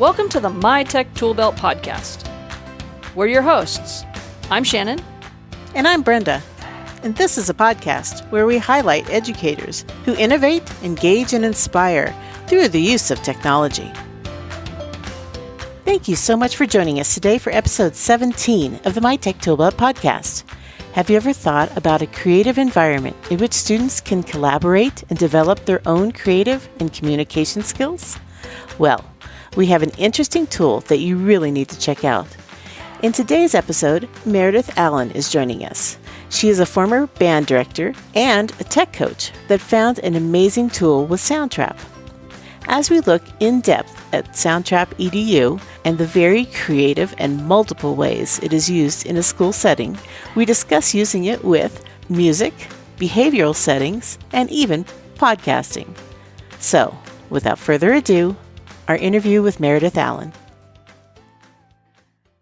Welcome to the My Tech Toolbelt podcast. We're your hosts. I'm Shannon. And I'm Brenda. And this is a podcast where we highlight educators who innovate, engage, and inspire through the use of technology. Thank you so much for joining us today for episode 17 of the My Tech Toolbelt podcast. Have you ever thought about a creative environment in which students can collaborate and develop their own creative and communication skills? Well, we have an interesting tool that you really need to check out. In today's episode, Meredith Allen is joining us. She is a former band director and a tech coach that found an amazing tool with Soundtrap. As we look in depth at Soundtrap EDU and the very creative and multiple ways it is used in a school setting, we discuss using it with music, behavioral settings, and even podcasting. So, without further ado, our interview with Meredith Allen.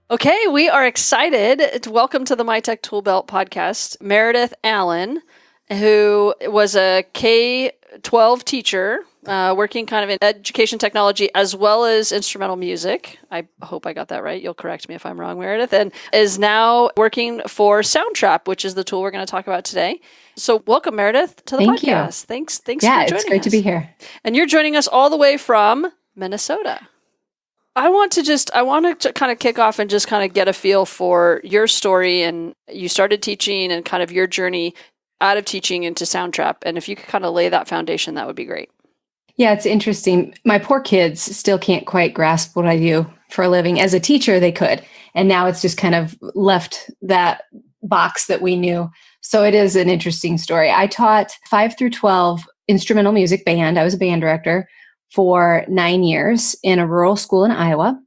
Okay, we are excited to welcome to the My Tech Toolbelt podcast Meredith Allen, who was a K-12 teacher working kind of in education technology as well as instrumental music. I hope I got that right. You'll correct me if I'm wrong, Meredith. And is now working for Soundtrap, which is the tool we're going to talk about today. So welcome, Meredith, to the podcast. You. Thanks for joining us. Yeah, it's great to be here. And you're joining us all the way from Minnesota. I want to kind of kick off and just kind of get a feel for your story. And you started teaching and kind of your journey out of teaching into Soundtrap. And if you could kind of lay that foundation, that would be great. Yeah, it's interesting. My poor kids still can't quite grasp what I do for a living. As a teacher, they could. And now it's just kind of left that box that we knew. So it is an interesting story. I taught 5 through 12 instrumental music band. I was a band director for 9 years in a rural school in Iowa.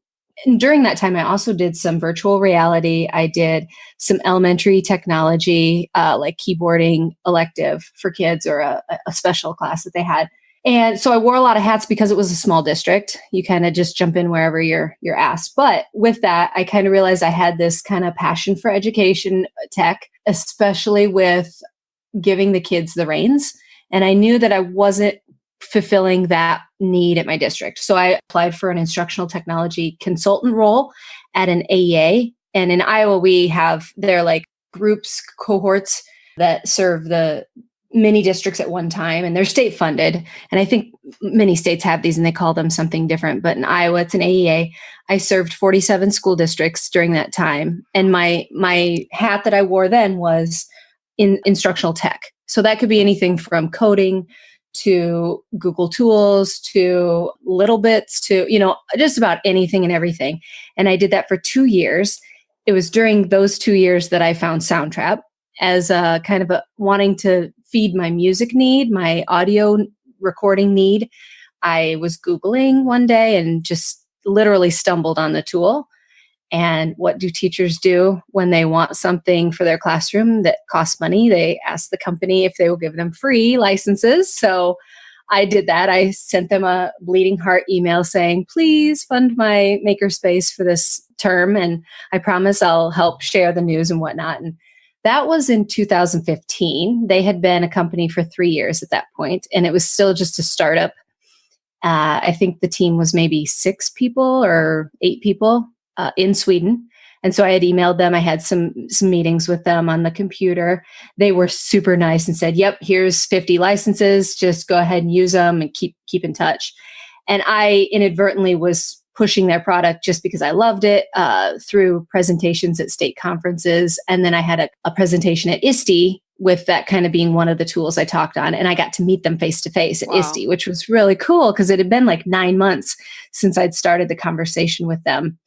And during that time, I also did some virtual reality. I did some elementary technology, like keyboarding elective for kids or a special class that they had. And so I wore a lot of hats because it was a small district. You kind of just jump in wherever you're asked. But with that, I kind of realized I had this kind of passion for education tech, especially with giving the kids the reins. And I knew that I wasn't fulfilling that need at my district. So I applied for an instructional technology consultant role at an AEA. And in Iowa, we have their like groups, cohorts that serve the many districts at one time, and they're state funded. And I think many states have these and they call them something different. But in Iowa, it's an AEA. I served 47 school districts during that time. And my hat that I wore then was in instructional tech. So that could be anything from coding to Google Tools, to Little Bits, to, just about anything and everything. And I did that for 2 years. It was during those 2 years that I found Soundtrap as a kind of wanting to feed my music need, my audio recording need. I was Googling one day and just literally stumbled on the tool. And what do teachers do when they want something for their classroom that costs money? They ask the company if they will give them free licenses. So I did that. I sent them a bleeding heart email saying, please fund my makerspace for this term. And I promise I'll help share the news and whatnot. And that was in 2015. They had been a company for 3 years at that point, and it was still just a startup. I think the team was maybe 6 people or 8 people. In Sweden. And so I had emailed them. I had some meetings with them on the computer. They were super nice and said, yep, here's 50 licenses. Just go ahead and use them and keep in touch. And I inadvertently was pushing their product just because I loved it through presentations at state conferences. And then I had a presentation at ISTE with that kind of being one of the tools I talked on. And I got to meet them face to face at ISTE, which was really cool because it had been like 9 months since I'd started the conversation with them.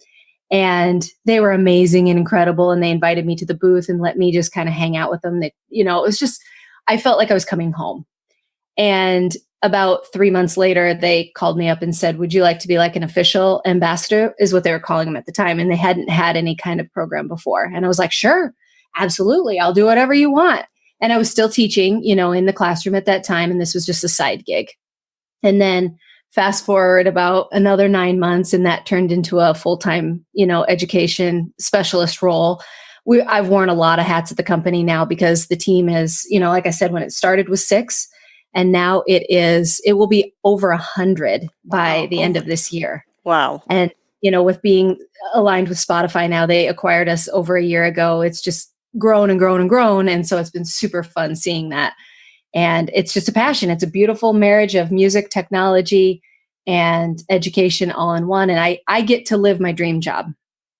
And they were amazing and incredible. And they invited me to the booth and let me just kind of hang out with them. It was just, I felt like I was coming home. And about 3 months later, they called me up and said, would you like to be like an official ambassador, is what they were calling them at the time. And they hadn't had any kind of program before. And I was like, sure, absolutely. I'll do whatever you want. And I was still teaching, in the classroom at that time. And this was just a side gig. And then fast forward about another 9 months, and that turned into a full-time, education specialist role. I've worn a lot of hats at the company now because the team is, like I said, when it started was 6, and now it will be over 100 by the end of this year. Wow. And, with being aligned with Spotify now, they acquired us over a year ago. It's just grown and grown and grown. And so it's been super fun seeing that. And it's just a passion. It's a beautiful marriage of music, technology, and education all in one. And I get to live my dream job.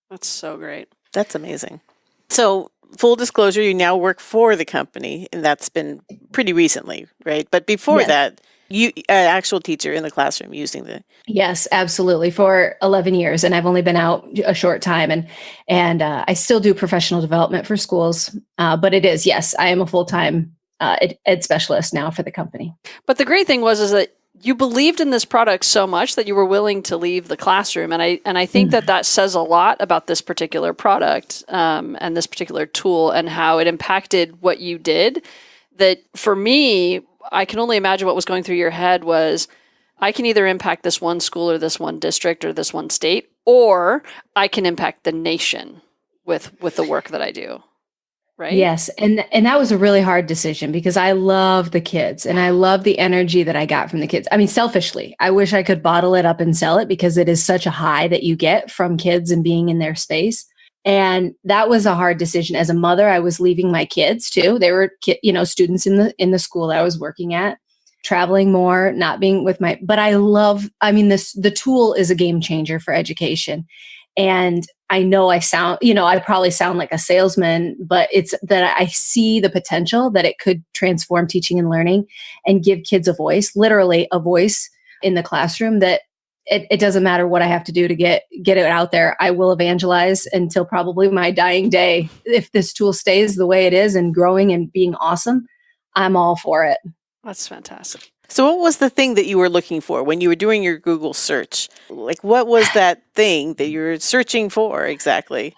That's so great. That's amazing. So full disclosure, you now work for the company, and that's been pretty recently, right? But before that, you an actual teacher in the classroom using the... Yes, absolutely. For 11 years. And I've only been out a short time. And I still do professional development for schools. But it is, yes, I am a full-time ed specialist now for the company. But the great thing is that you believed in this product so much that you were willing to leave the classroom. And I think that says a lot about this particular product and this particular tool and how it impacted what you did. That for me, I can only imagine what was going through your head was, I can either impact this one school or this one district or this one state, or I can impact the nation with the work that I do. Right? Yes. And that was a really hard decision because I love the kids and I love the energy that I got from the kids. I mean, selfishly, I wish I could bottle it up and sell it because it is such a high that you get from kids and being in their space. And that was a hard decision. As a mother, I was leaving my kids too. They were, students in the school that I was working at, traveling more, not being with but the tool is a game changer for education. And I know I probably sound like a salesman, but it's that I see the potential that it could transform teaching and learning and give kids a voice, literally a voice in the classroom that it doesn't matter what I have to do to get it out there. I will evangelize until probably my dying day. If this tool stays the way it is and growing and being awesome, I'm all for it. That's fantastic. So what was the thing that you were looking for when you were doing your Google search? Like, what was that thing that you were searching for exactly?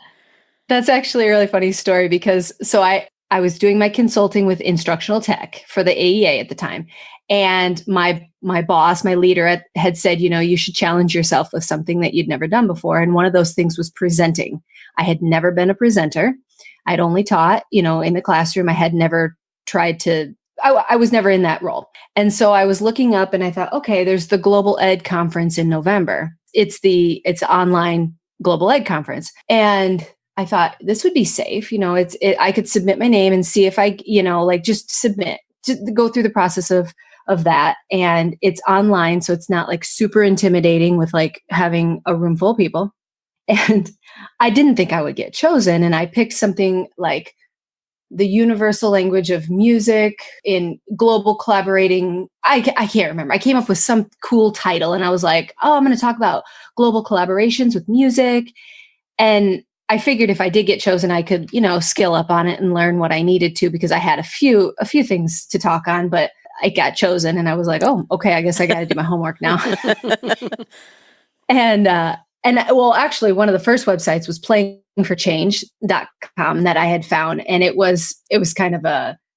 That's actually a really funny story because I was doing my consulting with instructional tech for the AEA at the time. And my boss, my leader had said, you should challenge yourself with something that you'd never done before. And one of those things was presenting. I had never been a presenter. I'd only taught, in the classroom. I had never tried to, I was never in that role. And so I was looking up and I thought, okay, there's the Global Ed Conference in November. It's online Global Ed Conference. And I thought this would be safe. I could submit my name and see if I, just submit, to go through the process of that. And it's online. So it's not like super intimidating with like having a room full of people. And I didn't think I would get chosen. And I picked something like the universal language of music in global collaborating. I can't remember. I came up with some cool title and I was like, oh, I'm going to talk about global collaborations with music. And I figured if I did get chosen, I could, skill up on it and learn what I needed to because I had a few things to talk on, but I got chosen and I was like, oh, okay, I guess I got to do my homework now. And actually one of the first websites was playingforchange.com that I had found. And it was kind of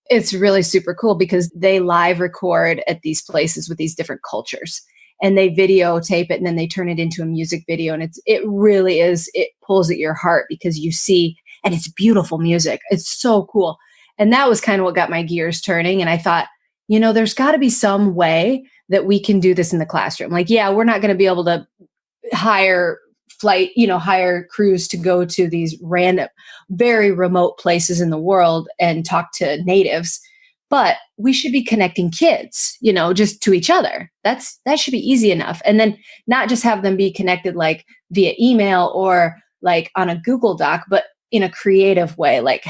it's really super cool because they live record at these places with these different cultures. And they videotape it and then they turn it into a music video. And it really is, it pulls at your heart because you see, and it's beautiful music. It's so cool. And that was kind of what got my gears turning. And I thought, there's got to be some way that we can do this in the classroom. Like, yeah, we're not going to be able to hire crews to go to these random, very remote places in the world and talk to natives. But we should be connecting kids, just to each other. That should be easy enough. And then not just have them be connected like via email or like on a Google Doc, but in a creative way, like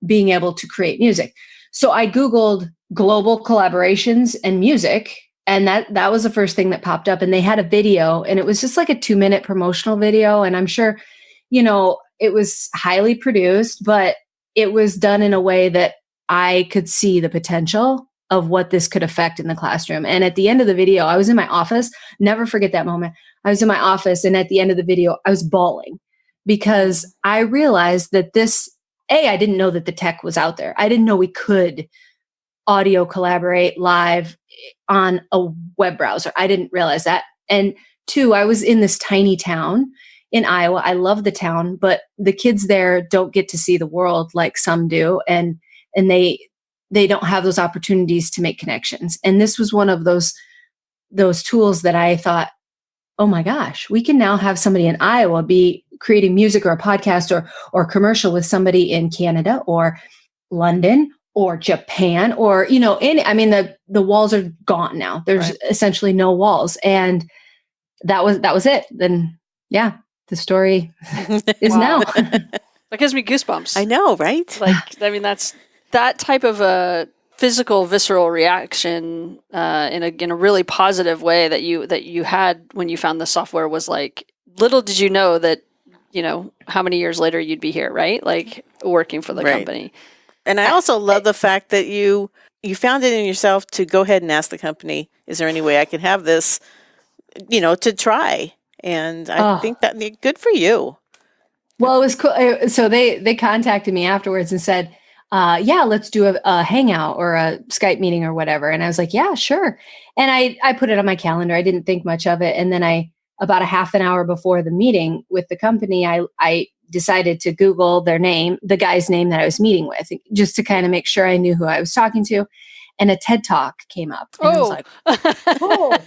being able to create music. So I Googled global collaborations and music. And that was the first thing that popped up. And they had a video and it was just like a 2-minute promotional video. And I'm sure, it was highly produced, but it was done in a way that I could see the potential of what this could affect in the classroom. And at the end of the video, I was in my office. Never forget that moment. I was in my office and at the end of the video, I was bawling because I realized that I didn't know that the tech was out there. I didn't know we could audio collaborate live on a web browser. I didn't realize that. And 2, I was in this tiny town in Iowa. I love the town, but the kids there don't get to see the world like some do. And they don't have those opportunities to make connections. And this was one of those tools that I thought, oh my gosh, we can now have somebody in Iowa be creating music or a podcast or commercial with somebody in Canada or London or Japan or, the walls are gone now. There's essentially no walls. And that was it. Then, yeah, the story is now. That gives me goosebumps. I know, right? That's that type of a physical, visceral reaction in a really positive way that you had when you found the software was like, little did you know that, how many years later you'd be here, right? Like working for the company. And I also love the fact that you found it in yourself to go ahead and ask the company, is there any way I can have this, to try? And I think that good for you. Well, it was cool. So they contacted me afterwards and said, let's do a hangout or a Skype meeting or whatever. And I was like, yeah, sure. And I put it on my calendar. I didn't think much of it. And then about a half an hour before the meeting with the company, I decided to Google their name, the guy's name that I was meeting with, just to kind of make sure I knew who I was talking to. And a TED Talk came up. And I was like, oh,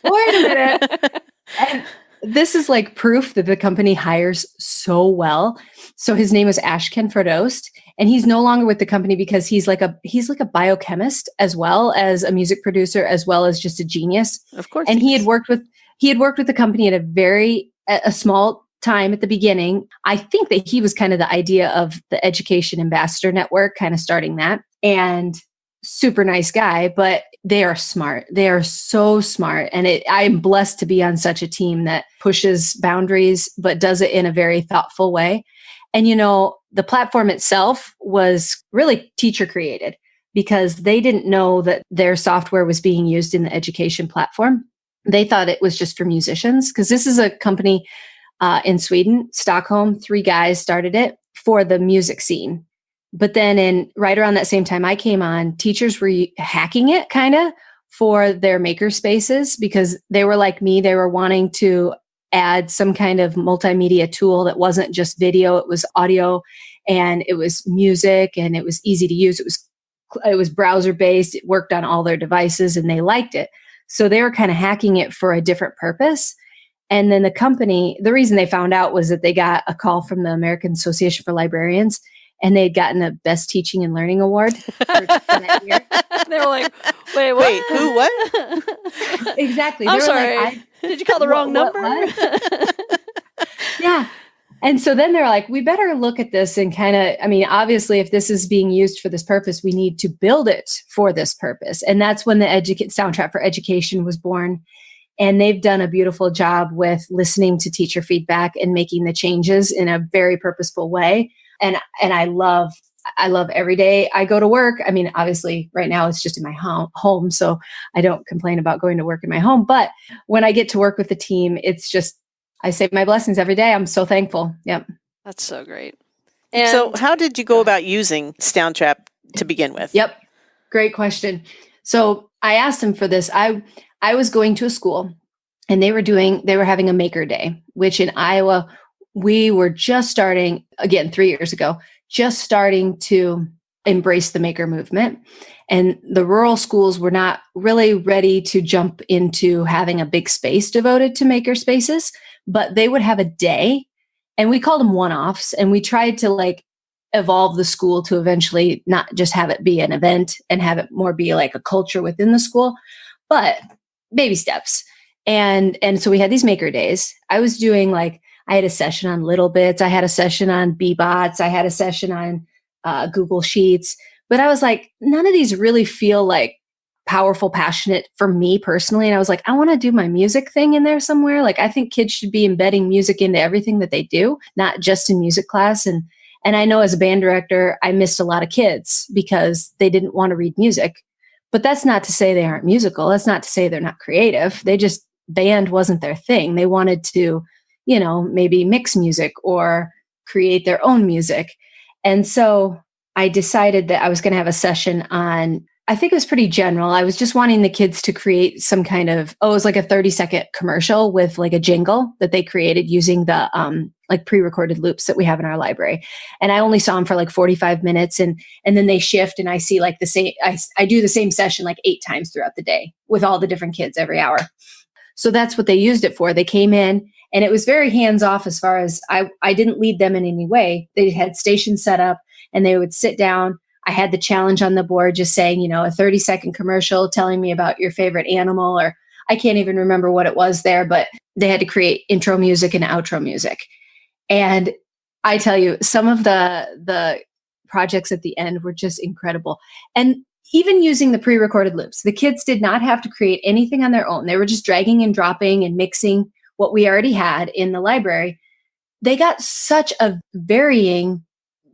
wait a minute. And this is like proof that the company hires so well. So his name was Ashken Ferdost, and he's no longer with the company because he's like a biochemist as well as a music producer, as well as just a genius. Of course. And he had worked with the company at a small time at the beginning. I think that he was kind of the idea of the Education Ambassador Network, kind of starting that, and super nice guy, but they are smart. They are so smart. And I am blessed to be on such a team that pushes boundaries, but does it in a very thoughtful way. And, the platform itself was really teacher created because they didn't know that their software was being used in the education platform. They thought it was just for musicians because this is a company in Sweden, Stockholm. 3 guys started it for the music scene. But then right around that same time I came on, teachers were hacking it kind of for their maker spaces because they were like me. They were wanting to add some kind of multimedia tool that wasn't just video. It was audio and it was music and it was easy to use. It was browser based. It worked on all their devices and they liked it. So they were kind of hacking it for a different purpose. And then the company, the reason they found out was that they got a call from the American Association for Librarians. And they had gotten a Best Teaching and Learning Award for that year. They were like, wait, what? Wait, who, what? Exactly. I'm sorry. Like, did you call the wrong number? What? Yeah. And so then they're like, we better look at this and obviously, if this is being used for this purpose, we need to build it for this purpose. And that's when the Soundtrap for Education was born. And they've done a beautiful job with listening to teacher feedback and making the changes in a very purposeful way. And I love every day I go to work. Obviously right now it's just in my home, so I don't complain about going to work in my home. But when I get to work with the team, it's just, I say my blessings every day. I'm so thankful. Yep. That's so great. And so how did you go about using Soundtrap to begin with? Yep. Great question. So I asked them for this. I was going to a school and they were having a maker day, which in Iowa, we were just starting, again, 3 years ago, just starting to embrace the maker movement. And the rural schools were not really ready to jump into having a big space devoted to maker spaces, but they would have a day and we called them one-offs. And we tried to evolve the school to eventually not just have it be an event and have it more be like a culture within the school, but baby steps. And so we had these maker days. I was doing I had a session on Little Bits. I had a session on Bebots. I had a session on Google Sheets. But I was like, none of these really feel like powerful, passionate for me personally. And I was like, I want to do my music thing in there somewhere. I think kids should be embedding music into everything that they do, not just in music class. And I know as a band director, I missed a lot of kids because they didn't want to read music. But that's not to say they aren't musical. That's not to say they're not creative. Band wasn't their thing. They wanted to maybe mix music or create their own music. And so I decided that I was going to have a session on, I think it was pretty general. I was just wanting the kids to create some kind of, it was like a 30-second commercial with a jingle that they created using the pre-recorded loops that we have in our library. And I only saw them for 45 minutes and then they shift and I see the same, I do the same session 8 times throughout the day with all the different kids every hour. So that's what they used it for. They came in and it was very hands off as far as I didn't lead them in any way. They had stations set up and they would sit down. I had the challenge on the board just saying, a 30-second commercial telling me about your favorite animal, or I can't even remember what it was there, but they had to create intro music and outro music. And I tell you, some of the projects at the end were just incredible. And even using the pre-recorded loops, the kids did not have to create anything on their own. They were just dragging and dropping and mixing what we already had in the library. They got such a varying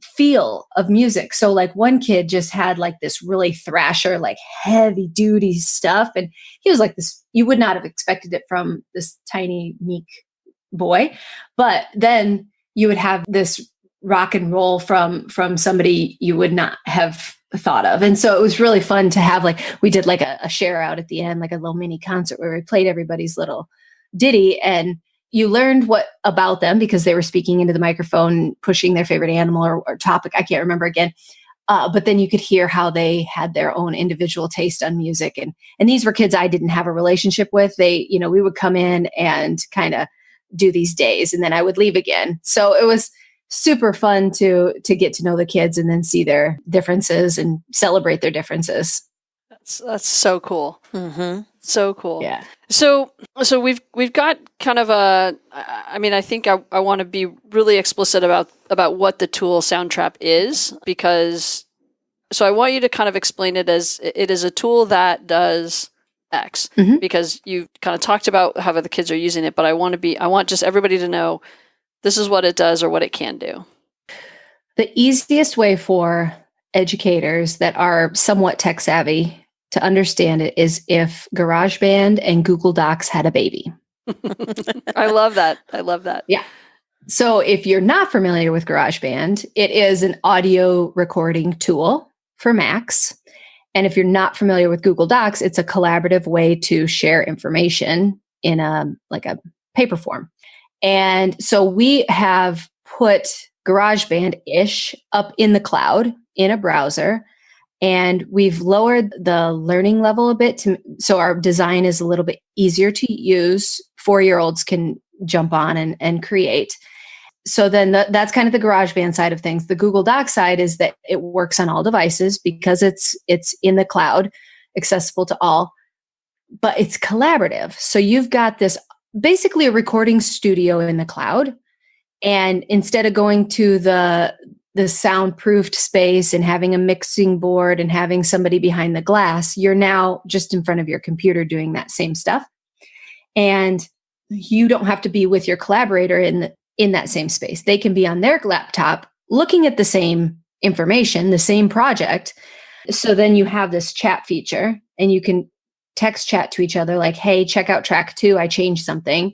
feel of music. So like one kid just had like this really thrasher, like heavy duty stuff. And he was like this, you would not have expected it from this tiny, meek boy. But then you would have this rock and roll from somebody you would not have thought of. And so it was really fun to have, like, we did like a share out at the end, like a little mini concert where we played everybody's little ditty, and you learned what about them because they were speaking into the microphone, pushing their favorite animal or topic. I can't remember again. But then you could hear how they had their own individual taste on music. And these were kids I didn't have a relationship with. They, we would come in and kind of do these days and then I would leave again. So it was super fun to get to know the kids and then see their differences and celebrate their differences. That's so cool. Mm-hmm. So cool. Yeah. So we've got kind of I think I want to be really explicit about what the tool Soundtrap is, because I want you to kind of explain it as it is a tool that does X, mm-hmm. because you kind of talked about how the kids are using it, but I want just everybody to know this is what it does or what it can do. The easiest way for educators that are somewhat tech savvy to understand it is if GarageBand and Google Docs had a baby. I love that. Yeah. So if you're not familiar with GarageBand, it is an audio recording tool for Macs. And if you're not familiar with Google Docs, it's a collaborative way to share information in a paper form. And so we have put GarageBand-ish up in the cloud in a browser. And we've lowered the learning level a bit so our design is a little bit easier to use. 4-year-olds can jump on and create. So then that's kind of the GarageBand side of things. The Google Docs side is that it works on all devices because it's in the cloud, accessible to all, but it's collaborative. So you've got this basically a recording studio in the cloud. And instead of going to the soundproofed space and having a mixing board and having somebody behind the glass, you're now just in front of your computer doing that same stuff. And you don't have to be with your collaborator in that same space. They can be on their laptop looking at the same information, the same project. So then you have this chat feature and you can text chat to each other like, hey, check out track 2, I changed something.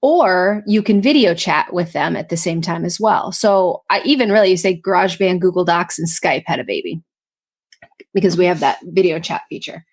Or you can video chat with them at the same time as well. So I even you say GarageBand, Google Docs, and Skype had a baby because we have that video chat feature.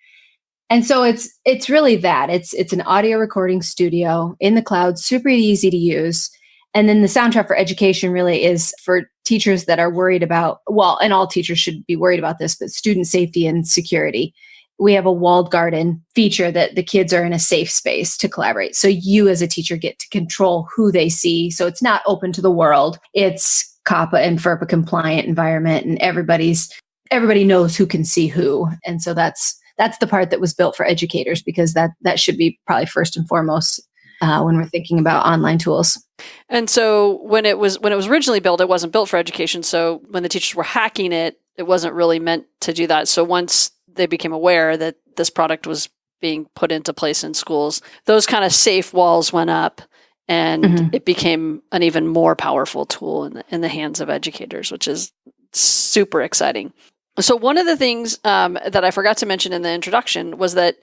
And so it's really that. It's an audio recording studio in the cloud, super easy to use. And then the Soundtrap for Education really is for teachers that are worried about, and all teachers should be worried about this, but student safety and security. We have a walled garden feature that the kids are in a safe space to collaborate. So you as a teacher get to control who they see. So it's not open to the world. It's COPPA and FERPA compliant environment, and everybody knows who can see who. And so that's the part that was built for educators, because that should be probably first and foremost when we're thinking about online tools. And so when it was originally built, it wasn't built for education. So when the teachers were hacking it, it wasn't really meant to do that. So once they became aware that this product was being put into place in schools, those kind of safe walls went up, and it became an even more powerful tool in the hands of educators, which is super exciting. So one of the things that I forgot to mention in the introduction was that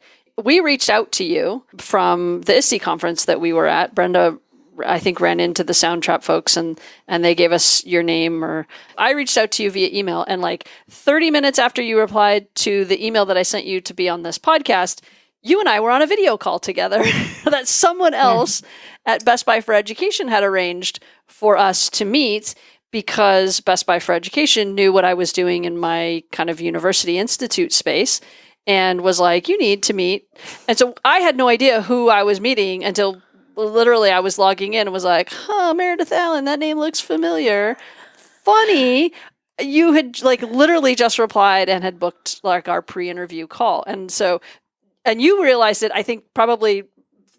we reached out to you from the ISTE conference that we were at. Brenda, I think, ran into the Soundtrap folks and they gave us your name, or I reached out to you via email, and like 30 minutes after you replied to the email that I sent you to be on this podcast, you and I were on a video call together that someone else at Best Buy for Education had arranged for us to meet, because Best Buy for Education knew what I was doing in my kind of university institute space. and was like, you need to meet. And so I had no idea who I was meeting until literally I was logging in and was like, Meredith Allen, that name looks familiar. Funny. You had like literally just replied and had booked like our pre-interview call. And so, and you realized it, I think probably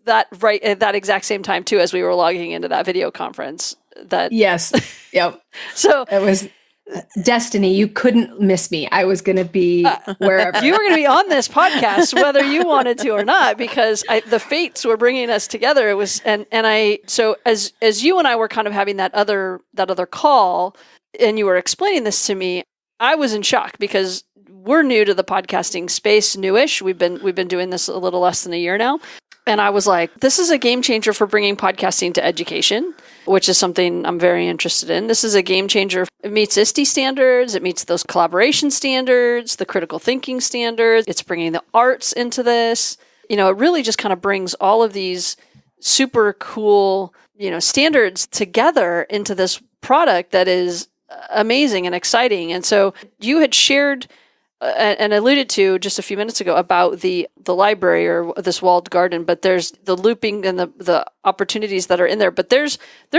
that right at that exact same time too, as we were logging into that video conference. That Yes. Yep. So it was destiny. You couldn't miss me. I was going to be wherever. You were going to be on this podcast, whether you wanted to or not, because the fates were bringing us together. It was, so as you and I were kind of having that other call, and you were explaining this to me, I was in shock because we're new to the podcasting space, newish. We've been doing this a little less than a year now. And I was like, this is a game changer for bringing podcasting to education, which is something I'm very interested in. This is a game changer. It meets ISTE standards. It meets those collaboration standards, the critical thinking standards. It's bringing the arts into this. It really just kind of brings all of these super cool, standards together into this product that is amazing and exciting. And so you had shared and alluded to just a few minutes ago about the library or this walled garden, but there's the looping and the opportunities that are in there. But there's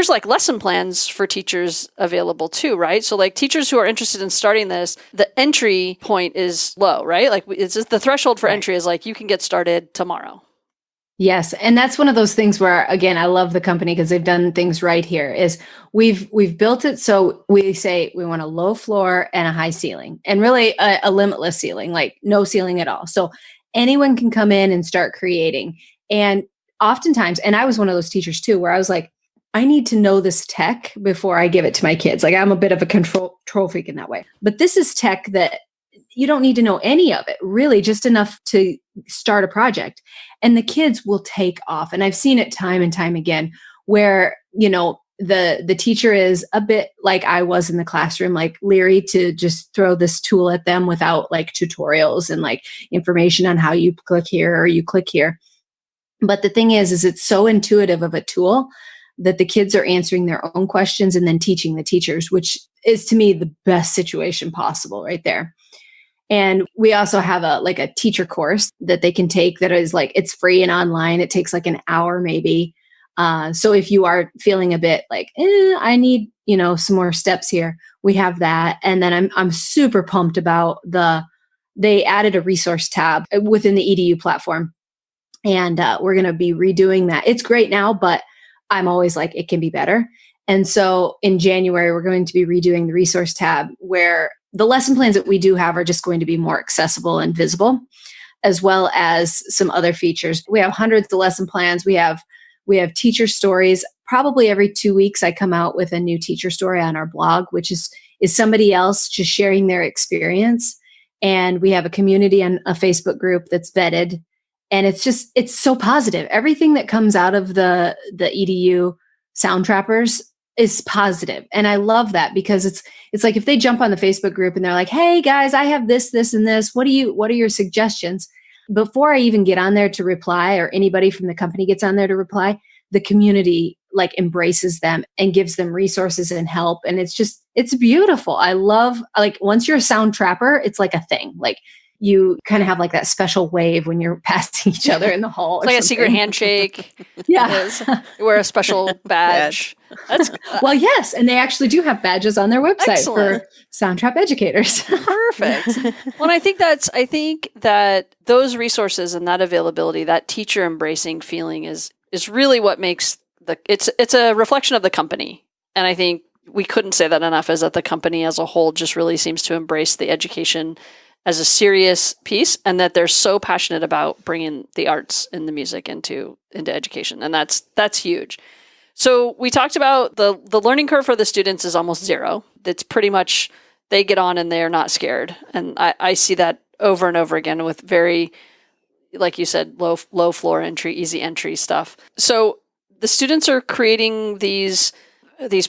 like lesson plans for teachers available too, right? So like teachers who are interested in starting this, the entry point is low, right? Like it's just the threshold for entry is like you can get started tomorrow. Yes. And that's one of those things where, again, I love the company because they've done things right here is we've built it. So we say we want a low floor and a high ceiling and really a limitless ceiling, like no ceiling at all. So anyone can come in and start creating. And oftentimes, and I was one of those teachers too, where I was like, I need to know this tech before I give it to my kids. Like I'm a bit of a control freak in that way, but this is tech that you don't need to know any of it, really, just enough to start a project. And the kids will take off. And I've seen it time and time again where, the teacher is a bit like I was in the classroom, like leery to just throw this tool at them without like tutorials and like information on how you click here or you click here. But the thing is it's so intuitive of a tool that the kids are answering their own questions and then teaching the teachers, which is to me the best situation possible right there. And we also have a teacher course that they can take that is like, it's free and online. It takes like an hour maybe. So if you are feeling a bit like, I need, some more steps here, we have that. And then I'm super pumped about they added a resource tab within the EDU platform. And we're going to be redoing that. It's great now, but I'm always like, it can be better. And so in January, we're going to be redoing the resource tab where the lesson plans that we do have are just going to be more accessible and visible, as well as some other features. We have hundreds of lesson plans. We have teacher stories. Probably every 2 weeks, I come out with a new teacher story on our blog, which is somebody else just sharing their experience. And we have a community and a Facebook group that's vetted. And it's so positive. Everything that comes out of the EDU Soundtrappers is positive. And I love that because it's like if they jump on the Facebook group and they're like, hey guys, I have this, and this. What are your suggestions? Before I even get on there to reply or anybody from the company gets on there to reply, the community like embraces them and gives them resources and help. And it's beautiful. I love, like once you're a Soundtrapper, it's like a thing. Like you kind of have like that special wave when you're passing each other in the hall. It's like a secret handshake. Yeah. You wear a special badge. Well, yes. And they actually do have badges on their website Excellent. for Soundtrap educators. Perfect. Well, I think that those resources and that availability, that teacher embracing feeling is really what makes it's a reflection of the company. And I think we couldn't say that enough, is that the company as a whole just really seems to embrace the education as a serious piece, and that they're so passionate about bringing the arts and the music into education. And that's huge. So we talked about the learning curve for the students is almost zero. It's pretty much they get on and they're not scared. And I see that over and over again with very, like you said, low floor entry, easy entry stuff. So the students are creating these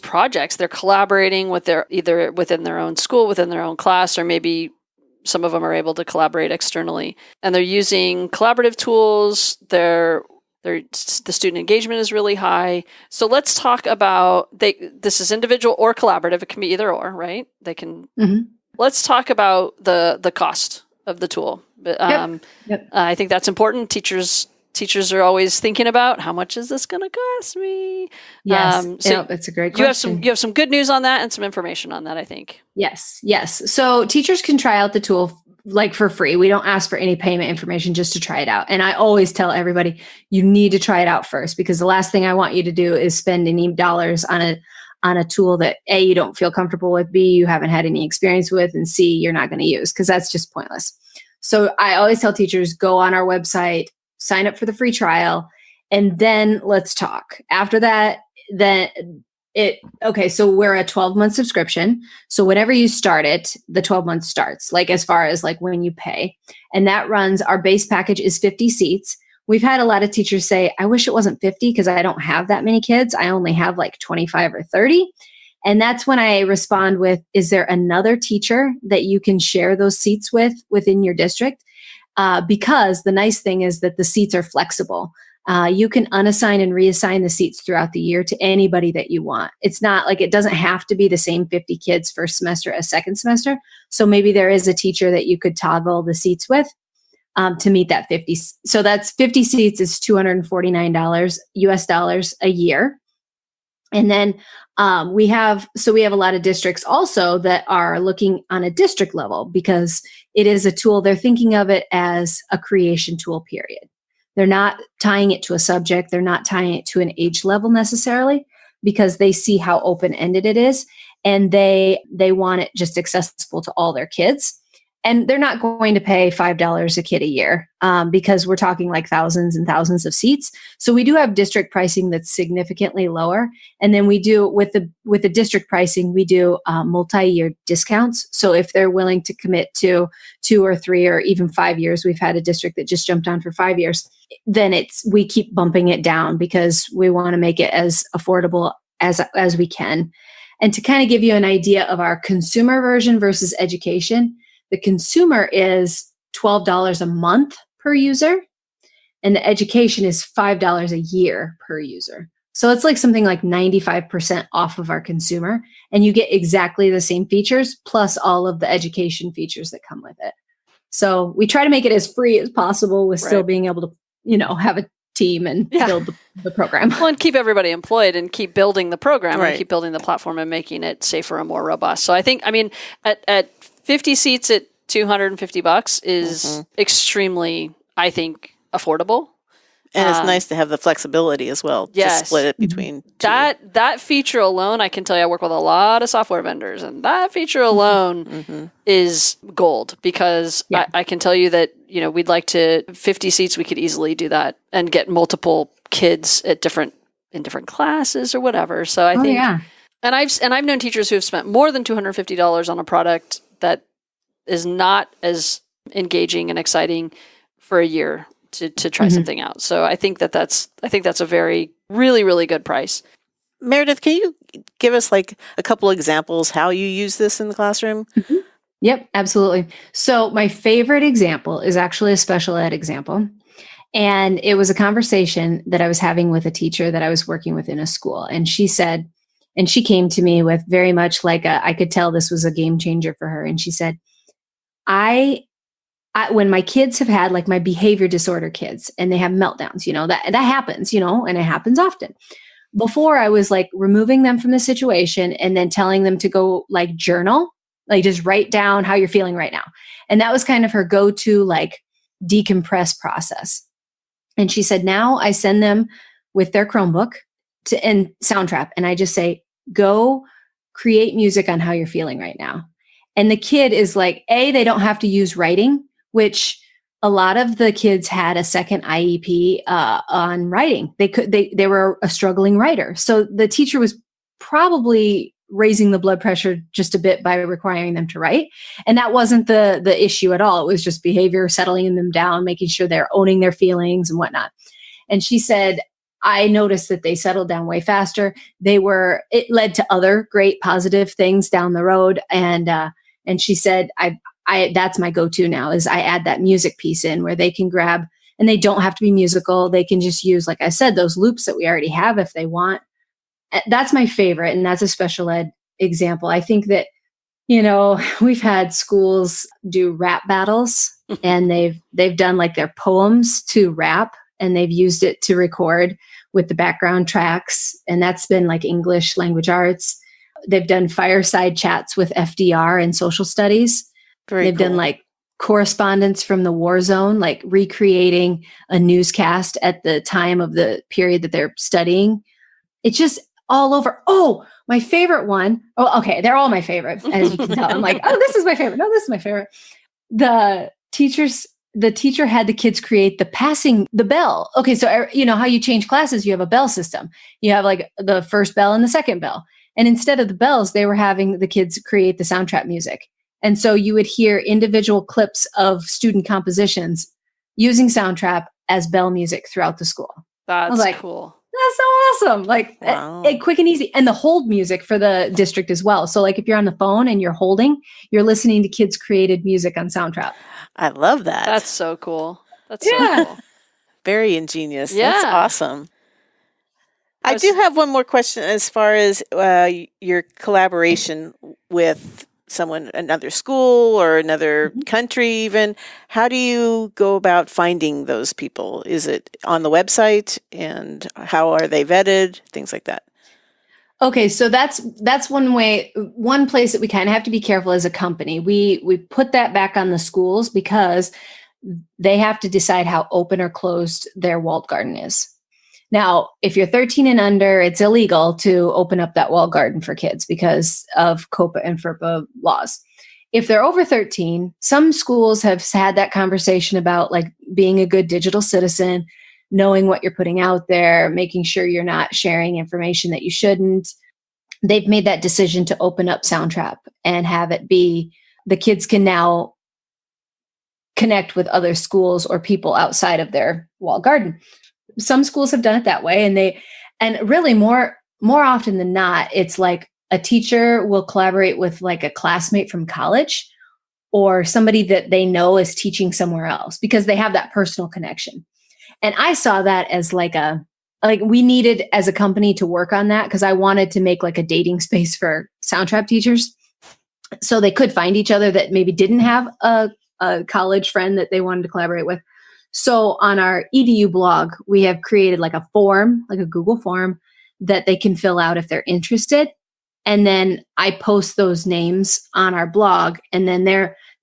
projects. They're collaborating with either within their own school, within their own class, or maybe some of them are able to collaborate externally, and they're using collaborative tools. The student engagement is really high. So let's talk about this is individual or collaborative. It can be either or, right? They can. Mm-hmm. Let's talk about the cost of the tool. But Yep. I think that's important. Teachers are always thinking about how much is this going to cost me. Yes, So it's a great question. You have some good news on that and some information on that, I think. Yes. So teachers can try out the tool like for free. We don't ask for any payment information, just to try it out. And I always tell everybody, you need to try it out first, because the last thing I want you to do is spend any dollars on a tool that A, you don't feel comfortable with, B, you haven't had any experience with, and C, you're not going to use, because that's just pointless. So I always tell teachers, go on our website, sign up for the free trial, and then let's talk. After that, so we're a 12-month subscription. So whenever you start it, the 12 months starts, like as far as like when you pay. And that runs, our base package is 50 seats. We've had a lot of teachers say, I wish it wasn't 50 because I don't have that many kids. I only have like 25 or 30. And that's when I respond with, is there another teacher that you can share those seats with within your district? Because the nice thing is that the seats are flexible. You can unassign and reassign the seats throughout the year to anybody that you want. It's not like it doesn't have to be the same 50 kids first semester as second semester. So maybe there is a teacher that you could toggle the seats with to meet that 50. So that's 50 seats is $249 US dollars a year. And then we have a lot of districts also that are looking on a district level, because it is a tool. They're thinking of it as a creation tool, period. They're not tying it to a subject. They're not tying it to an age level necessarily, because they see how open-ended it is, and they want it just accessible to all their kids. And they're not going to pay $5 a kid a year because we're talking like thousands and thousands of seats. So we do have district pricing that's significantly lower. And then we do with the district pricing, we do multi-year discounts. So if they're willing to commit to 2 or 3 or even 5 years, we've had a district that just jumped on for 5 years, then we keep bumping it down because we want to make it as affordable as we can. And to kind of give you an idea of our consumer version versus education, the consumer is $12 a month per user, and the education is $5 a year per user. So it's like something like 95% off of our consumer, and you get exactly the same features plus all of the education features that come with it. So we try to make it as free as possible with still being able to, have a team and build the program. Well, and keep everybody employed and keep building the program and keep building the platform and making it safer and more robust. So I think, at 50 seats at $250 is extremely, I think, affordable. And it's nice to have the flexibility as well to split it between two. That feature alone, I can tell you, I work with a lot of software vendors, and that feature alone is gold, because I can tell you that, we'd like to 50 seats, we could easily do that and get multiple kids in different classes or whatever. So I think, and I've known teachers who have spent more than $250 on a product that is not as engaging and exciting for a year to try something out. So I think that's a very, really, really good price. Meredith, can you give us like a couple examples how you use this in the classroom? Mm-hmm. Yep, absolutely. So my favorite example is actually a special ed example. And it was a conversation that I was having with a teacher that I was working with in a school. And she said, and she came to me with very much like I could tell this was a game changer for her. And she said, I when my kids have had like my behavior disorder kids and they have meltdowns, that happens, and it happens often. Before, I was like removing them from the situation and then telling them to go like journal, like just write down how you're feeling right now. And that was kind of her go-to like decompress process. And she said, now I send them with their Chromebook and Soundtrap. And I just say, go create music on how you're feeling right now. And the kid is like, they don't have to use writing, which a lot of the kids had a second IEP on writing. They were a struggling writer. So the teacher was probably raising the blood pressure just a bit by requiring them to write. And that wasn't the issue at all. It was just behavior, settling them down, making sure they're owning their feelings and whatnot. And she said, I noticed that they settled down way faster. It led to other great positive things down the road. And she said, that's my go-to now is I add that music piece in where they can grab, and they don't have to be musical. They can just use, like I said, those loops that we already have if they want. That's my favorite. And that's a special ed example. I think that, we've had schools do rap battles and they've done like their poems to rap, and they've used it to record with the background tracks. And that's been like English language arts. They've done fireside chats with FDR and social studies. They've done like correspondence from the war zone, like recreating a newscast at the time of the period that they're studying. It's just all over. Oh, my favorite one. Oh, okay. They're all my favorite, as you can tell. I'm like, oh, this is my favorite. No, this is my favorite. The teacher had the kids create the bell. Okay. So, you know how you change classes, you have a bell system. You have like the first bell and the second bell. And instead of the bells, they were having the kids create the Soundtrap music. And so you would hear individual clips of student compositions using Soundtrap as bell music throughout the school. That's like, cool. That's so awesome. Like wow. Quick and easy. And the hold music for the district as well. So like if you're on the phone and you're holding, you're listening to kids created music on Soundtrap. I love that. That's so cool. That's so cool. Very ingenious. Yeah. That's awesome. I do have one more question as far as your collaboration with someone, another school or another country even. How do you go about finding those people? Is it on the website, and how are they vetted? Things like that. Okay, so that's one place that we kind of have to be careful as a company. We put that back on the schools because they have to decide how open or closed their walled garden is. Now, if you're 13 and under, it's illegal to open up that walled garden for kids because of COPA and FERPA laws. If they're over 13, some schools have had that conversation about like being a good digital citizen, knowing what you're putting out there, making sure you're not sharing information that you shouldn't. They've made that decision to open up Soundtrap and have it be the kids can now connect with other schools or people outside of their walled garden. Some schools have done it that way, and really more often than not, it's like a teacher will collaborate with like a classmate from college or somebody that they know is teaching somewhere else because they have that personal connection. And I saw that as like we needed as a company to work on that because I wanted to make like a dating space for Soundtrap teachers so they could find each other that maybe didn't have a college friend that they wanted to collaborate with. So on our EDU blog, we have created like a form, like a Google form that they can fill out if they're interested. And then I post those names on our blog, and then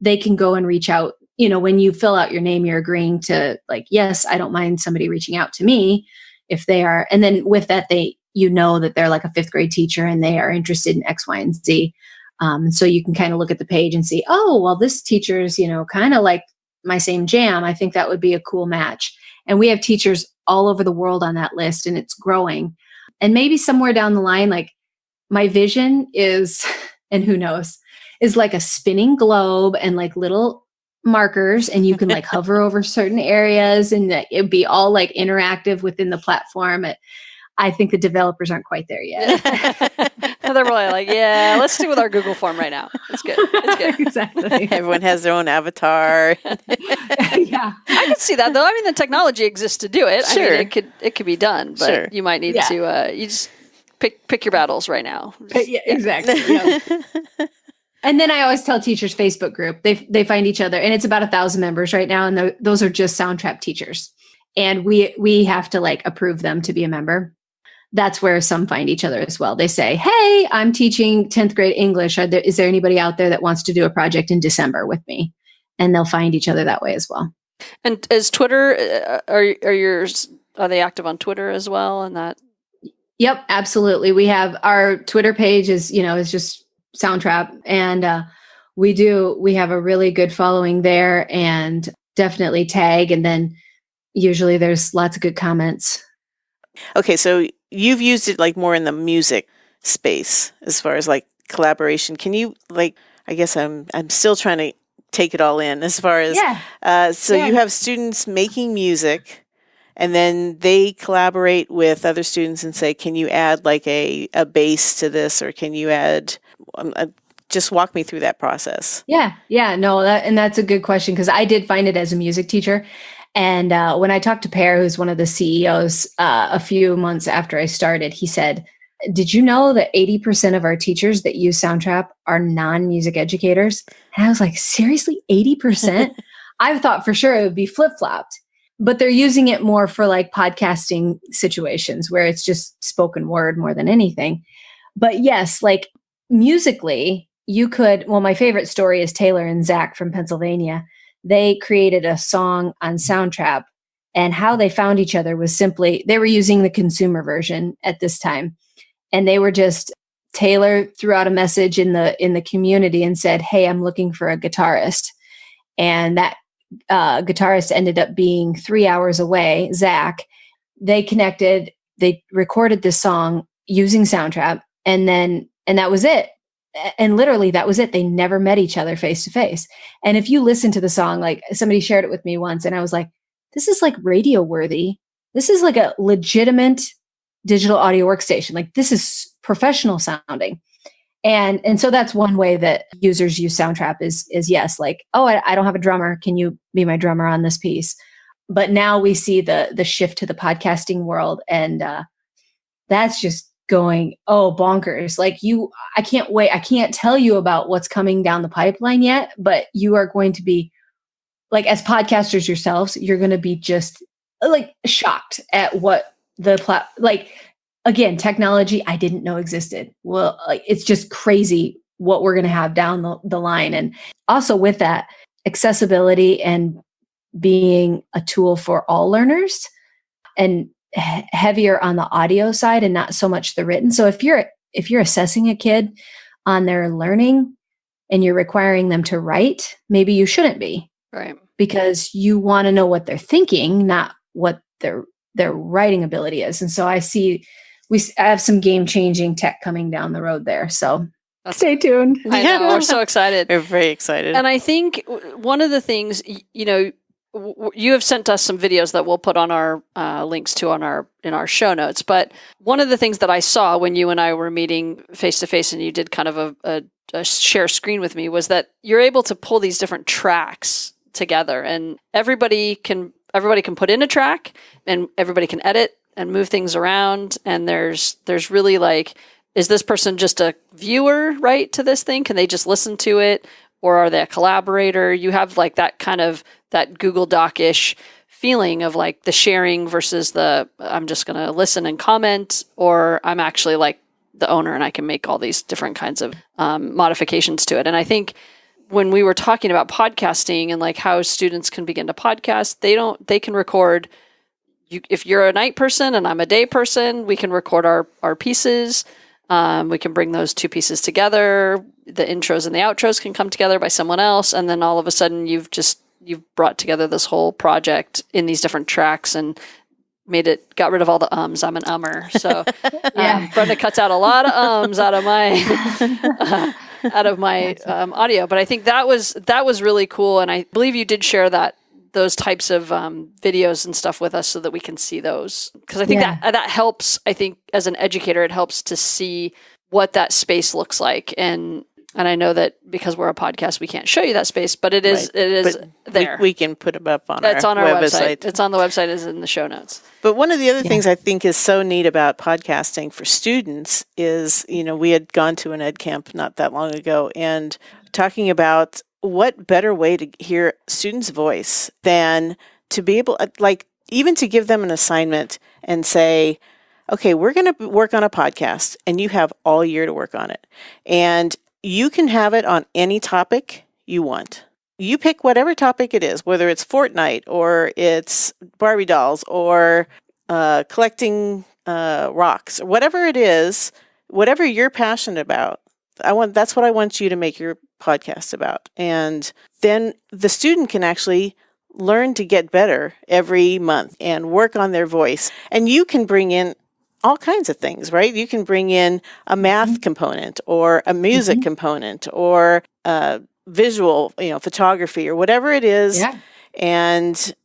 they can go and reach out. You know, when you fill out your name, you're agreeing to like, yes, I don't mind somebody reaching out to me if they are. And then with that, that they're like a 5th grade teacher and they are interested in X, Y, and Z. So you can kind of look at the page and see, oh, well, this teacher's, kind of like my same jam. I think that would be a cool match. And we have teachers all over the world on that list, and it's growing. And maybe somewhere down the line, like my vision is, and who knows, is like a spinning globe and like little markers, and you can like hover over certain areas, and it'd be all like interactive within the platform. I think the developers aren't quite there yet. They're probably like, yeah, let's do with our Google form right now. It's good. It's good. Exactly. Everyone has their own avatar. Yeah. I can see that though. I mean, the technology exists to do it. Sure. I mean, it could be done, but you might need to, you just pick your battles right now. Yeah, exactly. Yeah. And then I always tell teachers Facebook group, they find each other, and it's about 1,000 members right now. And those are just Soundtrap teachers. And we have to like approve them to be a member. That's where some find each other as well. They say, hey, I'm teaching 10th grade English. Is there anybody out there that wants to do a project in December with me? And they'll find each other that way as well. And is Twitter, are they active on Twitter as well? And that? Yep, absolutely. We have our Twitter page is just Soundtrap. And we have a really good following there, and definitely tag. And then usually there's lots of good comments. Okay, so you've used it like more in the music space as far as like collaboration. Can you like, I guess I'm still trying to take it all in as far as, you have students making music, and then they collaborate with other students and say, can you add like a bass to this, or can you add, just walk me through that process. Yeah. No, that's a good question, because I did find it as a music teacher. And when I talked to Per, who's one of the CEOs, a few months after I started, he said, did you know that 80% of our teachers that use Soundtrap are non-music educators? And I was like, seriously, 80%? I thought for sure it would be flip-flopped, but they're using it more for like podcasting situations where it's just spoken word more than anything. But yes, like musically, you could, well, my favorite story is Taylor and Zach from Pennsylvania. They created a song on Soundtrap, and how they found each other was simply, they were using the consumer version at this time. And they were just, Taylor threw out a message in the community and said, "Hey, I'm looking for a guitarist." And that guitarist ended up being 3 hours away, Zach. They connected, they recorded this song using Soundtrap, and that was it. And literally that was it. They never met each other face to face. And if you listen to the song, like somebody shared it with me once, and I was like, this is like radio worthy. This is like a legitimate digital audio workstation. Like this is professional sounding. And so that's one way that users use Soundtrap is yes, like, oh, I don't have a drummer. Can you be my drummer on this piece? But now we see the shift to the podcasting world, and that's just going, oh, bonkers. Like I can't wait. I can't tell you about what's coming down the pipeline yet, but you are going to be like, as podcasters yourselves, you're going to be just like shocked at what like, again, technology I didn't know existed. Well, like, it's just crazy what we're going to have down the line. And also with that, accessibility and being a tool for all learners, and heavier on the audio side and not so much the written. So if you're assessing a kid on their learning and you're requiring them to write, maybe you shouldn't be. Right. Because you want to know what they're thinking, not what their writing ability is. And so I have some game-changing tech coming down the road there. So stay tuned. I know, we're so excited. We're very excited. And I think one of the things, you have sent us some videos that we'll put on our links to in our show notes. But one of the things that I saw when you and I were meeting face to face, and you did kind of a share screen with me, was that you're able to pull these different tracks together, and everybody can put in a track, and everybody can edit and move things around. And there's really like, is this person just a viewer, right, to this thing? Can they just listen to it? Or are they a collaborator? You have like that kind of that Google Doc-ish feeling of like the sharing versus the I'm just going to listen and comment, or I'm actually like the owner and I can make all these different kinds of modifications to it. And I think when we were talking about podcasting and like how students can begin to podcast, they can record. If you're a night person and I'm a day person, we can record our pieces. We can bring those two pieces together. The intros and the outros can come together by someone else. And then all of a sudden you've brought together this whole project in these different tracks and got rid of all the ums. I'm an ummer. So Brenda cuts out a lot of ums out of my audio. But I think that was really cool. And I believe you did share those types of videos and stuff with us so that we can see those. Because I think that helps. I think as an educator, it helps to see what that space looks like. And I know that because we're a podcast, we can't show you that space, but it is there. We can put it up on it's our on our website. It's on the website, is in the show notes. But one of the other things I think is so neat about podcasting for students is, we had gone to an ed camp not that long ago and talking about what better way to hear students' voice than to be able, like, even to give them an assignment and say, okay, we're going to work on a podcast and you have all year to work on it. And you can have it on any topic you want. You pick whatever topic it is, whether it's Fortnite or it's Barbie dolls or collecting rocks, or whatever it is, whatever you're passionate about. That's what I want you to make your podcast about. And then the student can actually learn to get better every month and work on their voice. And you can bring in all kinds of things, right? You can bring in a math component or a music component or visual, photography or whatever it is, and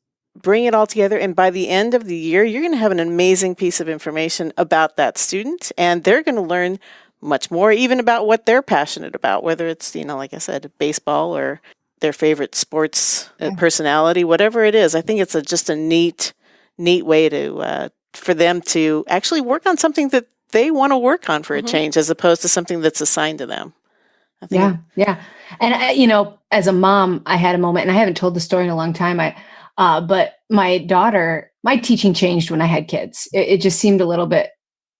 bring it all together. And by the end of the year, you're going to have an amazing piece of information about that student, and they're going to learn much more even about what they're passionate about, whether it's, like I said, baseball or their favorite sports personality, whatever it is. I think it's just a neat way to for them to actually work on something that they want to work on for a change, as opposed to something that's assigned to them. Yeah. And as a mom, I had a moment, and I haven't told the story in a long time. But my daughter, my teaching changed when I had kids. It just seemed a little bit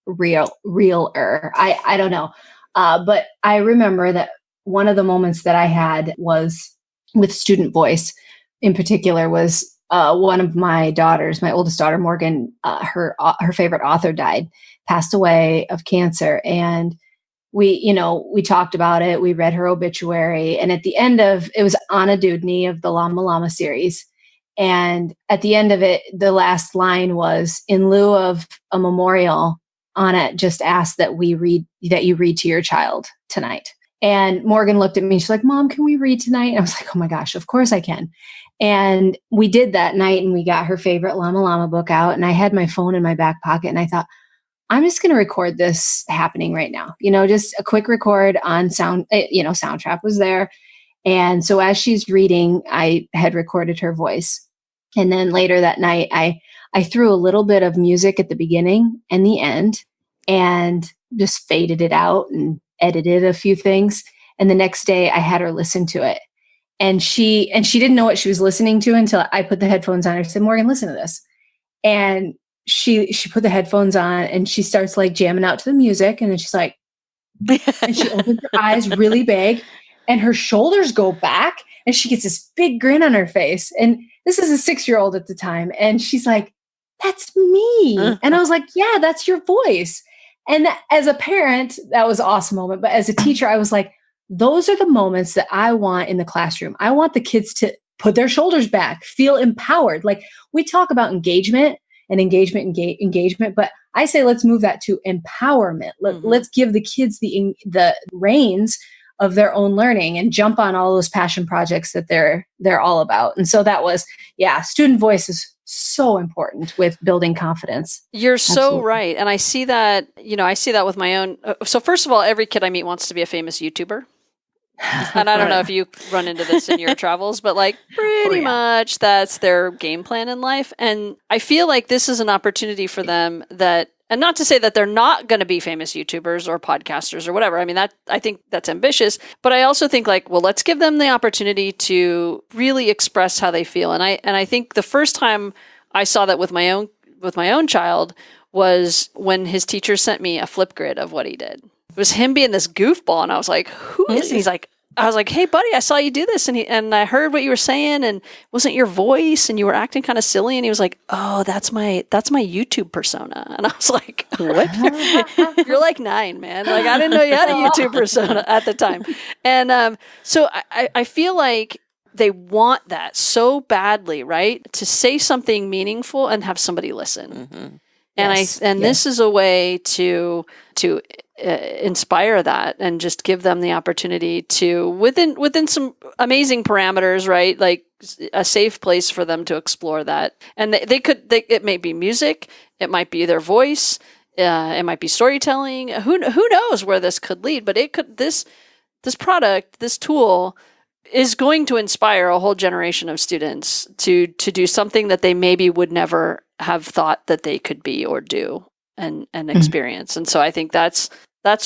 realer. I don't know. But I remember that one of the moments that I had was with student voice in particular was one of my daughters, my oldest daughter, Morgan, her favorite author passed away of cancer. And we talked about it. We read her obituary. And at the end it was Anna Dudney of the Llama Llama series. And at the end of it, the last line was, in lieu of a memorial, Anna just asked that you read to your child tonight. And Morgan looked at me. She's like, Mom, can we read tonight? And I was like, oh my gosh, of course I can. And we did that night, and we got her favorite Llama Llama book out. And I had my phone in my back pocket, and I thought, I'm just going to record this happening right now. Just a quick record on Soundtrap was there. And so as she's reading, I had recorded her voice. And then later that night, I threw a little bit of music at the beginning and the end and just faded it out and edited a few things. And the next day I had her listen to it. And she didn't know what she was listening to until I put the headphones on. I said, Morgan, listen to this. And she put the headphones on, and she starts like jamming out to the music. And then she's like, and she opens her eyes really big, and her shoulders go back, and she gets this big grin on her face. And this is a 6-year-old at the time. And she's like, that's me. And I was like, yeah, that's your voice. And as a parent, that was an awesome moment. But as a teacher, I was like, those are the moments that I want in the classroom. I want the kids to put their shoulders back, feel empowered. Like, we talk about engagement, but I say, let's move that to empowerment. Let's give the kids the reins of their own learning and jump on all those passion projects that they're all about. And so that was, student voice is so important with building confidence. You're so right. And I see that, with my own. So first of all, every kid I meet wants to be a famous YouTuber. And I don't know if you run into this in your travels, but pretty much that's their game plan in life. And I feel like this is an opportunity for them and not to say that they're not going to be famous YouTubers or podcasters or whatever. I mean, I think that's ambitious, but I also think let's give them the opportunity to really express how they feel. And I think the first time I saw that with my own child was when his teacher sent me a flip grid of what he did. It was him being this goofball, and I was like, who is he? I was like, hey buddy, I saw you do this, and I heard what you were saying, and it wasn't your voice, and you were acting kind of silly. And he was like, oh, that's my YouTube persona. And I was like, what? You're like 9, man. I didn't know you had a YouTube persona at the time. And so I feel like they want that so badly, right? To say something meaningful and have somebody listen. Mm-hmm. And this is a way to inspire that and just give them the opportunity to within some amazing parameters, right? Like a safe place for them to explore that. And it may be music, it might be their voice, it might be storytelling. Who knows where this could lead? But this product, this tool, is going to inspire a whole generation of students to do something that they maybe would never have thought that they could be or do and experience. And so I think that's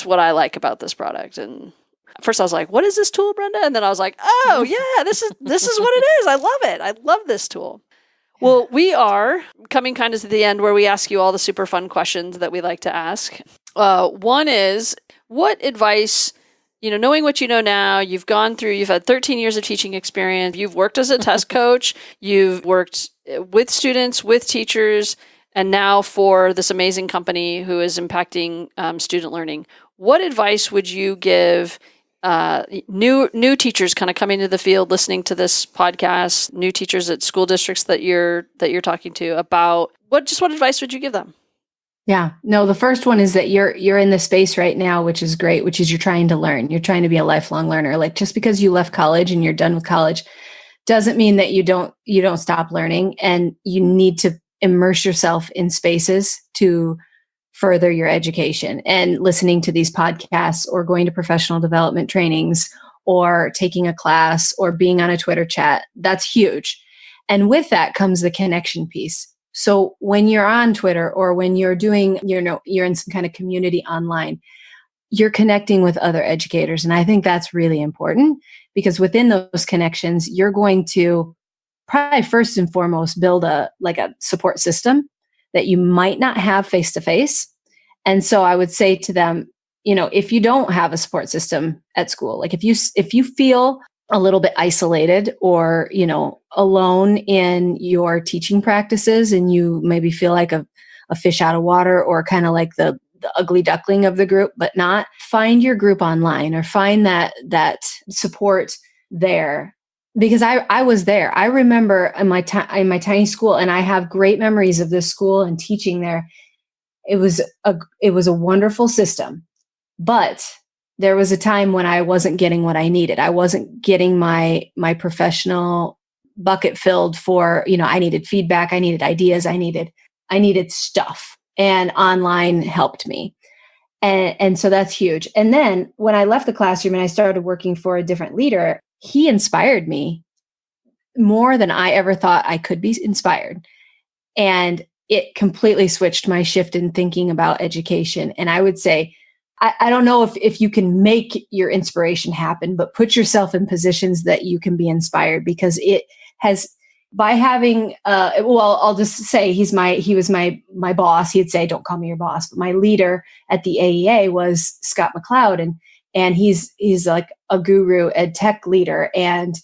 what I like about this product. And at first I was like, what is this tool, Brenda? And then I was like, oh yeah, this is what it is. I love it. I love this tool. Well, we are coming kind of to the end where we ask you all the super fun questions that we like to ask. One is, what advice, knowing what you know now, you've had 13 years of teaching experience, you've worked as a test coach, you've worked with students, with teachers, and now for this amazing company who is impacting student learning. What advice would you give new teachers kind of coming to the field, listening to this podcast, new teachers at school districts that you're talking to about what advice would you give them? Yeah, no, the first one is that you're in the space right now, which is great, which is you're trying to learn. You're trying to be a lifelong learner. Like, just because you left college and you're done with college doesn't mean that you don't stop learning, and you need to immerse yourself in spaces to further your education. And listening to these podcasts, or going to professional development trainings, or taking a class, or being on a Twitter chat, that's huge. And with that comes the connection piece. So when you're on Twitter, or when you're doing, you're in some kind of community online, you're connecting with other educators. And I think that's really important, because within those connections, you're going to probably first and foremost build a support system that you might not have face to face. And so I would say to them, if you don't have a support system at school, like if you feel a little bit isolated or, alone in your teaching practices, and you maybe feel like a fish out of water, or kind of like the ugly duckling of the group, but not, find your group online or find that support there. Because I was there. I remember in my tiny school, and I have great memories of this school and teaching there. It was a wonderful system, but there was a time when I wasn't getting what I needed. I wasn't getting my professional bucket filled for, I needed feedback, I needed ideas, I needed stuff, and online helped me. And so that's huge. And then when I left the classroom and I started working for a different leader, he inspired me more than I ever thought I could be inspired. And it completely switched my shift in thinking about education. And I would say, I don't know if you can make your inspiration happen, but put yourself in positions that you can be inspired, because it has, by having, I'll just say he was my boss. He'd say, don't call me your boss, but my leader at the AEA was Scott McLeod. And he's like a guru ed tech leader. And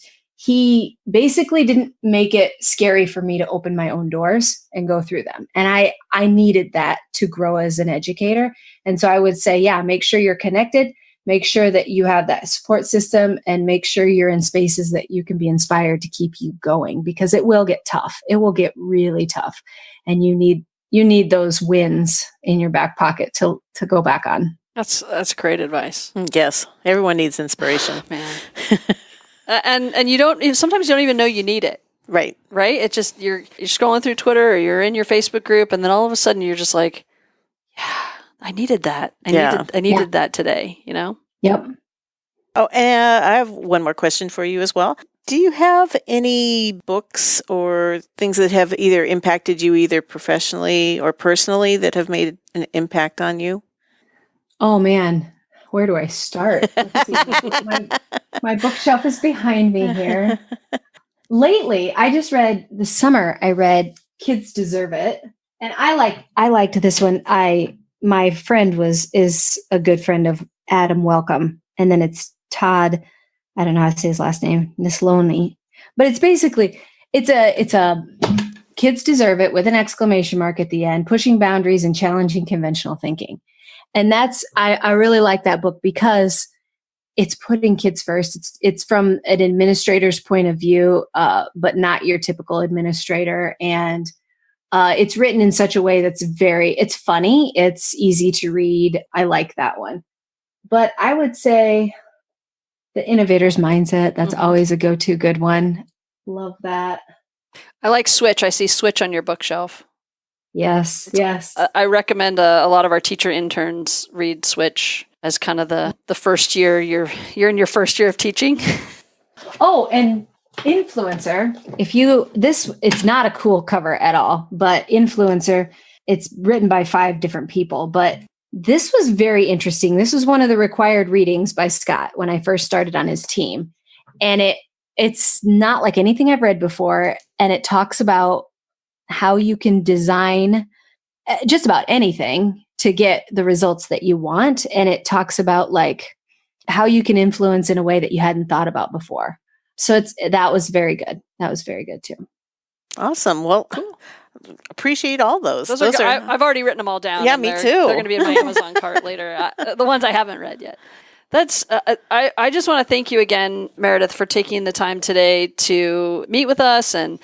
he basically didn't make it scary for me to open my own doors and go through them. And I needed that to grow as an educator. And so I would say, make sure you're connected, make sure that you have that support system, and make sure you're in spaces that you can be inspired to keep you going, because it will get tough. It will get really tough. And you need those wins in your back pocket to go back on. That's great advice. Yes. Everyone needs inspiration. Man. And sometimes you don't even know you need it. Right. It's just, you're scrolling through Twitter, or you're in your Facebook group, and then all of a sudden you're just like, I needed that. I needed that today, Yep. Oh, and I have one more question for you as well. Do you have any books or things that have either impacted you either professionally or personally that have made an impact on you? Oh man, where do I start? Let's see. My bookshelf is behind me here. Lately, this summer, I read Kids Deserve It. And I liked this one. My friend is a good friend of Adam Welcome. And then it's Todd, I don't know how to say his last name, Nisloni. But it's basically, it's a Kids Deserve It with an exclamation mark at the end, pushing boundaries and challenging conventional thinking. And I really like that book, because it's putting kids first. It's from an administrator's point of view, but not your typical administrator. And it's written in such a way that's it's funny. It's easy to read. I like that one. But I would say The Innovator's Mindset. That's always a go-to good one. Love that. I like Switch. I see Switch on your bookshelf. Yes. I recommend a lot of our teacher interns read Switch as kind of the first year. You're in your first year of teaching. Oh, and Influencer. It's not a cool cover at all, but Influencer, it's written by 5 different people, but this was very interesting. This was one of the required readings by Scott when I first started on his team. And it's not like anything I've read before. And it talks about how you can design just about anything to get the results that you want. And it talks about like how you can influence in a way that you hadn't thought about before. So that was very good. That was very good too. Awesome. Well, cool. Appreciate all those. Those are I've already written them all down. Yeah, me too. They're going to be in my Amazon cart later. The ones I haven't read yet. I just want to thank you again, Meredith, for taking the time today to meet with us and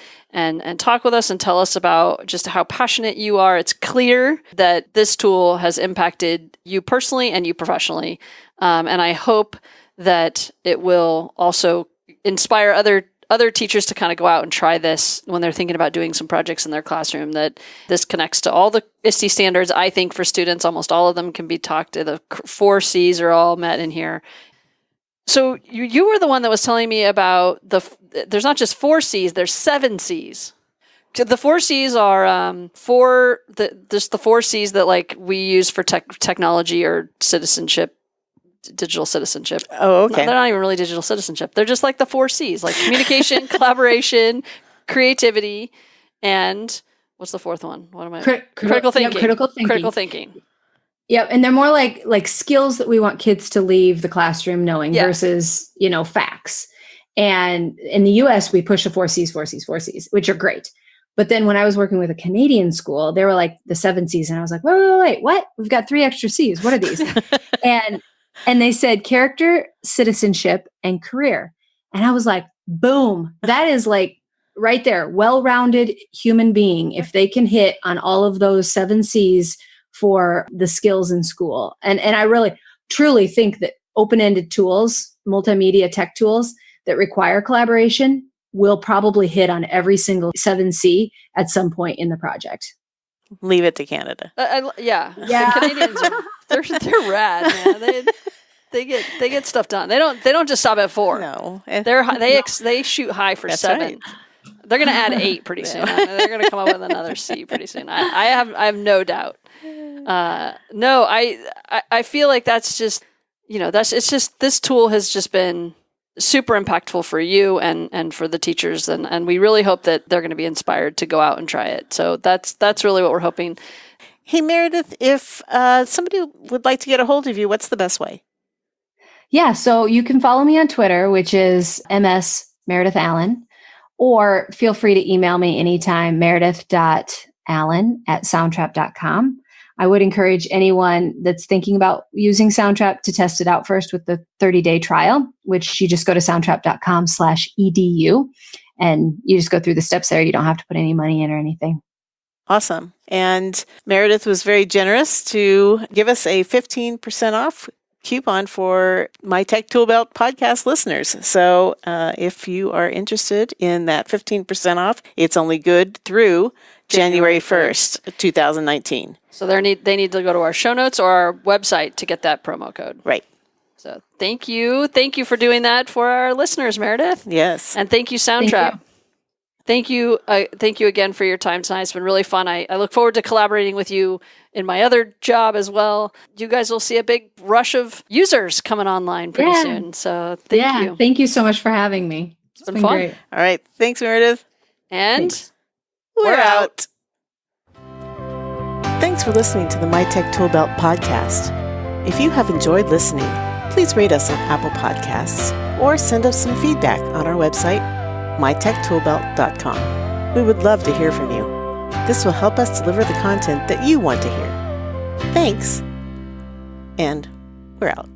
talk with us and tell us about just how passionate you are. It's clear that this tool has impacted you personally and you professionally. And I hope that it will also inspire other teachers to kind of go out and try this when they're thinking about doing some projects in their classroom, that this connects to all the ISTE standards. I think for students, almost all of them can be talked to. The 4 C's are all met in here. So you were the one that was telling me about there's not just 4 C's, there's 7 C's. The 4 C's are just the 4 C's that like we use for technology or citizenship digital citizenship. Oh, okay. They're not even really digital citizenship. They're just like the 4 C's, like communication, collaboration, creativity, and what's the fourth one? What am I? Critical thinking. Yep, critical thinking. Critical thinking. Yep. And they're more like skills that we want kids to leave the classroom knowing versus, facts. And in the US, we push the 4 C's, which are great. But then when I was working with a Canadian school, they were like the 7 C's. And I was like, wait, what? We've got 3 extra C's. What are these? and they said character, citizenship, and career. And I was like, boom, that is like right there, well-rounded human being. If they can hit on all of those 7 C's for the skills in school. And I really, truly think that open-ended tools, multimedia tech tools that require collaboration will probably hit on every single 7C at some point in the project. Leave it to Canada. Yeah. The Canadians they're rad, man. They get stuff done. They don't just stop at 4. No, they shoot high for 7. Right. They're going to add 8 pretty soon. They're going to come up with another C pretty soon. I have no doubt. No, I feel like that's just, it's just, this tool has just been super impactful for you and for the teachers. And we really hope that they're going to be inspired to go out and try it. So that's really what we're hoping. Hey, Meredith, if somebody would like to get a hold of you, what's the best way? Yeah, so you can follow me on Twitter, which is MS Meredith Allen, or feel free to email me anytime, meredith.allen@soundtrap.com. I would encourage anyone that's thinking about using Soundtrap to test it out first with the 30-day trial, which you just go to soundtrap.com/edu, and you just go through the steps there. You don't have to put any money in or anything. Awesome. And Meredith was very generous to give us a 15% off coupon for My Tech Toolbelt podcast listeners. So if you are interested in that 15% off, it's only good through January 1st, 2019. So they need to go to our show notes or our website to get that promo code. Right. So thank you. Thank you for doing that for our listeners, Meredith. Yes. And thank you, Soundtrap. Thank you again for your time tonight. It's been really fun. I look forward to collaborating with you in my other job as well. You guys will see a big rush of users coming online pretty soon. So thank you. Thank you so much for having me. It's been fun. Great. All right. Thanks, Meredith. And we're out. Thanks for listening to the My Tech Toolbelt podcast. If you have enjoyed listening, please rate us on Apple Podcasts or send us some feedback on our website, mytechtoolbelt.com. We would love to hear from you. This will help us deliver the content that you want to hear. Thanks, and we're out.